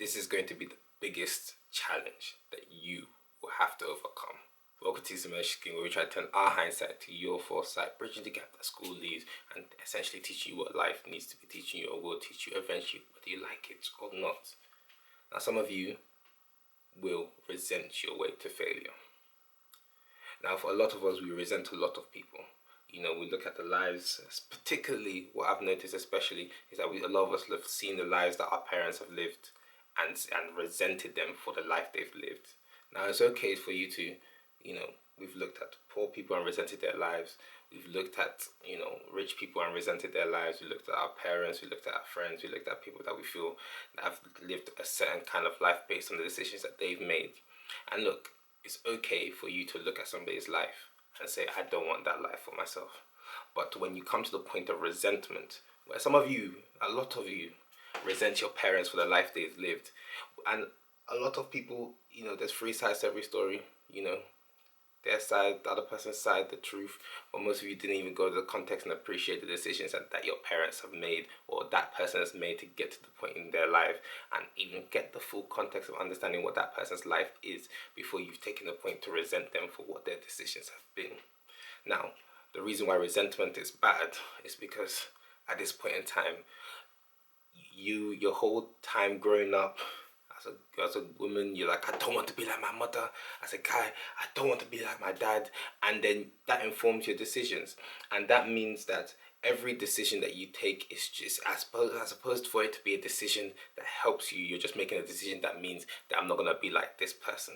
this is going to be the biggest challenge that you will have to overcome. Welcome to Discerning, where we try to turn our hindsight to your foresight, bridging the gap that school leaves, and essentially teaching you what life needs to be teaching you, or will teach you eventually, whether you like it or not. Now, some of you will resent your way to failure. Now, for a lot of us, we resent a lot of people. You know, we look at the lives, particularly what I've noticed especially is that a lot of us have seen the lives that our parents have lived and resented them for the life they've lived. Now, it's okay for you to, we've looked at poor people and resented their lives. We've looked at, rich people and resented their lives. We looked at our parents, we looked at our friends, we looked at people that we feel that have lived a certain kind of life based on the decisions that they've made. And look, it's okay for you to look at somebody's life and say, I don't want that life for myself. But when you come to the point of resentment, where some of you, a lot of you, resent your parents for the life they've lived, and a lot of people, there's three sides to every story, their side, the other person's side, the truth, but most of you didn't even go to the context and appreciate the decisions that your parents have made or that person has made to get to the point in their life and even get the full context of understanding what that person's life is before you've taken the point to resent them for what their decisions have been. Now, the reason why resentment is bad is because at this point in time, your whole time growing up, as a woman, you're like, I don't want to be like my mother. As a guy, I don't want to be like my dad. And then that informs your decisions. And that means that every decision that you take is just, as opposed for it to be a decision that helps you, you're just making a decision that means that I'm not going to be like this person.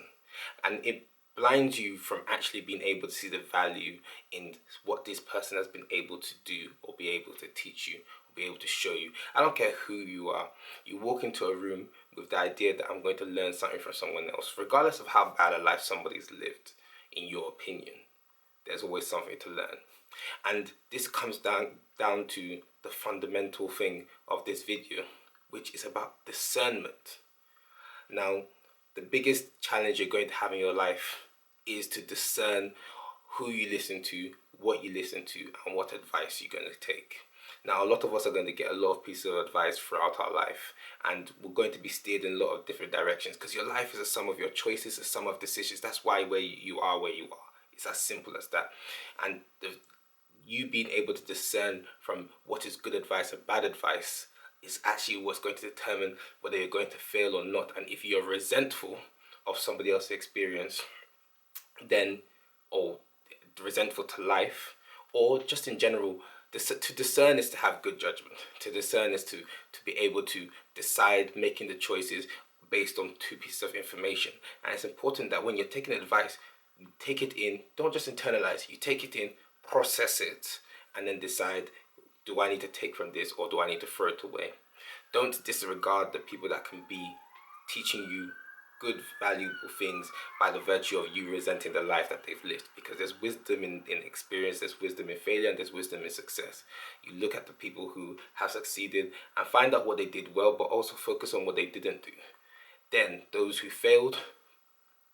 And it blinds you from actually being able to see the value in what this person has been able to do or be able to teach you, or be able to show you. I don't care who you are. You walk into a room with the idea that I'm going to learn something from someone else, regardless of how bad a life somebody's lived, in your opinion, there's always something to learn. And this comes down to the fundamental thing of this video, which is about discernment. Now, the biggest challenge you're going to have in your life is to discern who you listen to, what you listen to, and what advice you're going to take. Now, a lot of us are going to get a lot of pieces of advice throughout our life, and we're going to be steered in a lot of different directions because your life is a sum of your choices, a sum of decisions. That's why where you are. It's as simple as that. And you being able to discern from what is good advice and bad advice is actually what's going to determine whether you're going to fail or not. And if you're resentful of somebody else's experience, then, or resentful to life, or just in general, to discern is to have good judgment. To discern is to be able to decide, making the choices based on two pieces of information. And it's important that when you're taking advice, you take it in, don't just internalize it, you take it in, process it, and then decide, do I need to take from this or do I need to throw it away? Don't disregard the people that can be teaching you good, valuable things by the virtue of you resenting the life that they've lived, because there's wisdom in experience, there's wisdom in failure, and there's wisdom in success. You look at the people who have succeeded and find out what they did well, but also focus on what they didn't do. Then those who failed,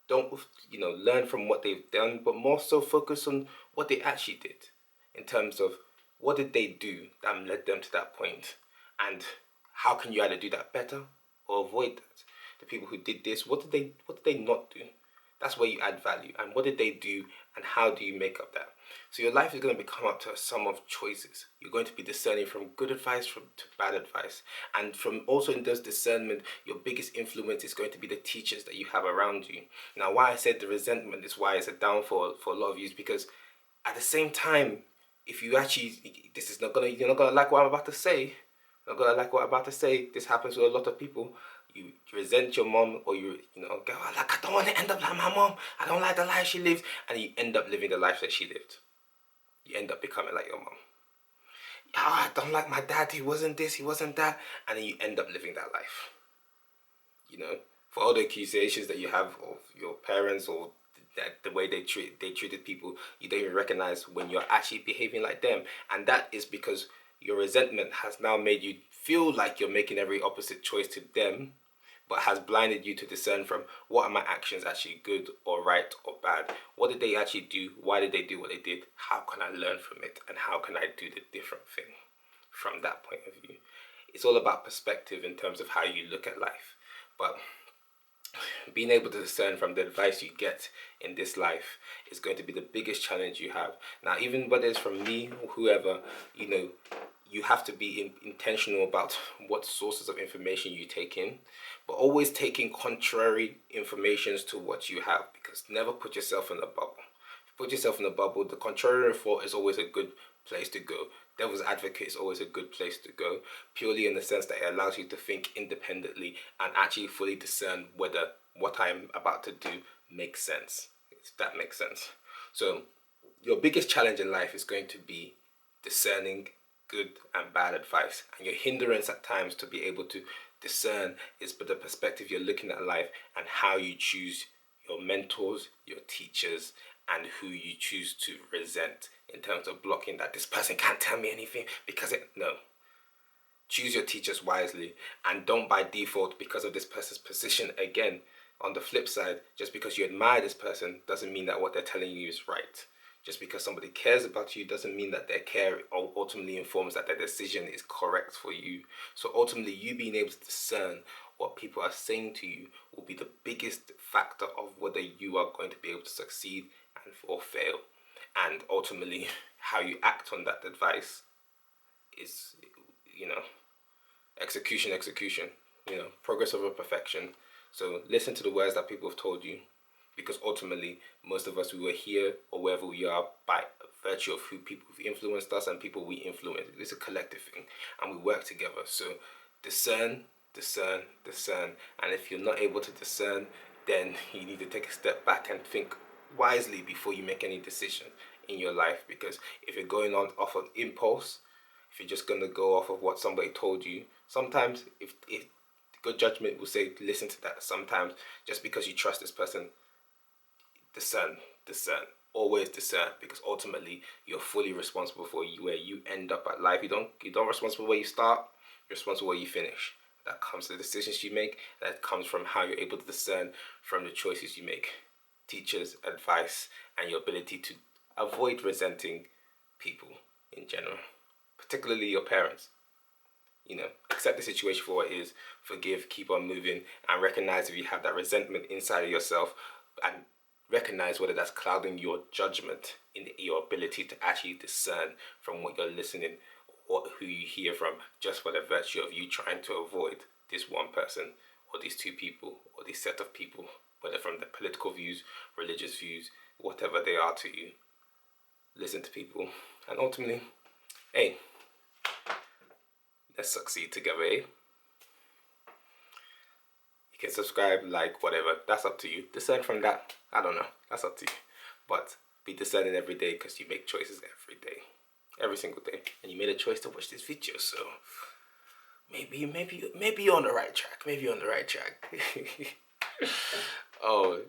don't learn from what they've done, but more so focus on what they actually did in terms of what did they do that led them to that point, and how can you either do that better or avoid that. The people who did this, what did they not do? That's where you add value. And what did they do, and how do you make up that? So your life is going to become up to a sum of choices. You're going to be discerning from good advice to bad advice. And from also in those discernment, your biggest influence is going to be the teachers that you have around you. Now, why I said the resentment is why it's a downfall for a lot of you is because at the same time, if you actually, you're not gonna like what I'm about to say. Not gonna like what I'm about to say. This happens with a lot of people. You resent your mom, or go like, I don't want to end up like my mom. I don't like the life she lived, and you end up living the life that she lived. You end up becoming like your mom. I don't like my dad. He wasn't this, he wasn't that, and then you end up living that life. For all the accusations that you have of your parents or the way they treated people, you don't even recognize when you're actually behaving like them, and that is because your resentment has now made you feel like you're making every opposite choice to them, but has blinded you to discern from what are my actions actually good or right or bad? What did they actually do? Why did they do what they did? How can I learn from it? And how can I do the different thing from that point of view? It's all about perspective in terms of how you look at life. But being able to discern from the advice you get in this life is going to be the biggest challenge you have. Now, even whether it's from me or whoever, you have to be intentional about what sources of information you take in, but always taking contrary informations to what you have, because never put yourself in a bubble. If you put yourself in a bubble, the contrary thought is always a good place to go. Devil's advocate is always a good place to go, purely in the sense that it allows you to think independently and actually fully discern whether what I'm about to do makes sense, if that makes sense. So your biggest challenge in life is going to be discerning good and bad advice, and your hindrance at times to be able to discern is the perspective you're looking at life and how you choose your mentors, your teachers, and who you choose to resent in terms of blocking that this person can't tell me anything because no. Choose your teachers wisely, and don't by default, because of this person's position. Again, on the flip side, just because you admire this person doesn't mean that what they're telling you is right. Just because somebody cares about you doesn't mean that their care ultimately informs that their decision is correct for you. So ultimately, you being able to discern what people are saying to you will be the biggest factor of whether you are going to be able to succeed or fail. And ultimately, how you act on that advice is, execution, progress over perfection. So listen to the words that people have told you, because ultimately, most of us, we were here or wherever we are by virtue of who people who've influenced us and people we influence. It's a collective thing, and we work together. So discern, discern, discern. And if you're not able to discern, then you need to take a step back and think wisely before you make any decision in your life. Because if you're going on off of impulse, if you're just going to go off of what somebody told you, sometimes if good judgment will say listen to that. Sometimes just because you trust this person, discern, always discern, because ultimately you're fully responsible for where you end up at life. You don't responsible where you start, you're responsible where you finish. That comes to the decisions you make, that comes from how you're able to discern from the choices you make. Teachers, advice, and your ability to avoid resenting people in general, particularly your parents. Accept the situation for what it is, forgive, keep on moving, and recognize if you have that resentment inside of yourself, and recognize whether that's clouding your judgment in your ability to actually discern from what you're listening or who you hear from, just for the virtue of you trying to avoid this one person or these two people or this set of people, whether from the political views, religious views, whatever they are to you. Listen to people, and ultimately, hey, let's succeed together, eh? You can subscribe, like, whatever. That's up to you. Discern from that. I don't know. That's up to you. But be discerning every day, because you make choices every day. Every single day. And you made a choice to watch this video, so maybe you're on the right track. Maybe you're on the right track. Oh.